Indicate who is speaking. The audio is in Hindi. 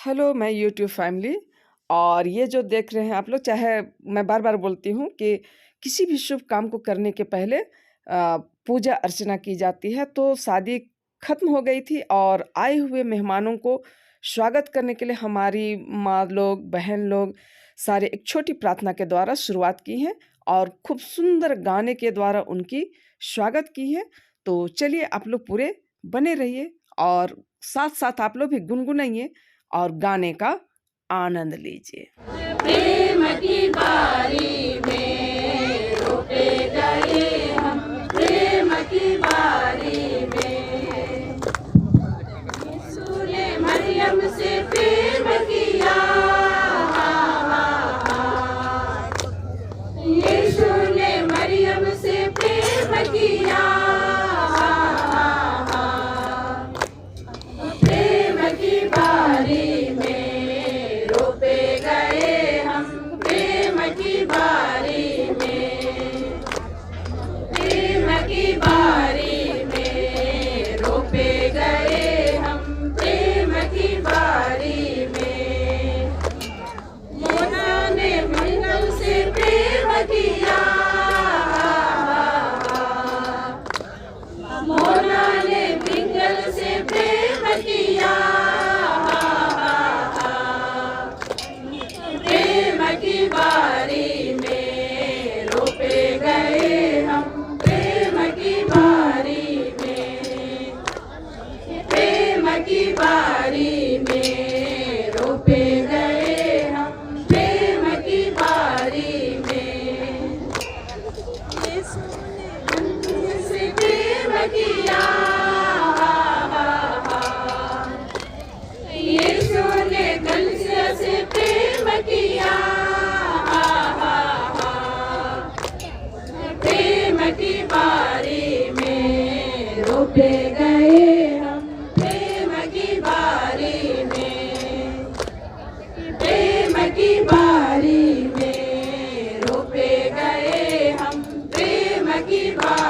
Speaker 1: हेलो, मैं यूट्यूब फैमिली और ये जो देख रहे हैं आप लोग, चाहे मैं बार-बार बोलती हूँ कि किसी भी शुभ काम को करने के पहले पूजा अर्चना की जाती है। तो शादी खत्म हो गई थी और आए हुए मेहमानों को स्वागत करने के लिए हमारी माँ लोग, बहन लोग सारे एक छोटी प्रार्थना के द्वारा शुरुआत की है और खूब सुंदर गाने के द्वारा उनकी स्वागत की है। तो चलिए आप लोग पूरे बने रहिए और साथ-साथ आप लोग भी गुनगुनाइए और गाने का आनंद लीजिए।
Speaker 2: प्रेम की बारी में रोपे गए हम, प्रेम की बारी में। यीशु ने मरियम से प्रेम किया, यीशु ने मरियम से प्रेम किया। प्रेम की बारी में रोपे गए हम, प्रेम की बारी में। प्रेम की बारी में रोपे गए हम, प्रेम की बारी में। मोना ने मंगल से प्रेम किया, मोना ने मंगल से प्रेम किया। प्रेम की बारी में रोपे गए हम, प्रेम की बारी में। प्रेम की बारी में रोपे गए हम, प्रेम की बारी में। यीशु ने मंदिर से प्रेम किया, यीशु ने कलीसिया से प्रेम किया। प्रेम की बारी में रोपे गए हम, प्रेम की बारी में। प्रेम की बारी में रोपे गए हम, प्रेम की बारी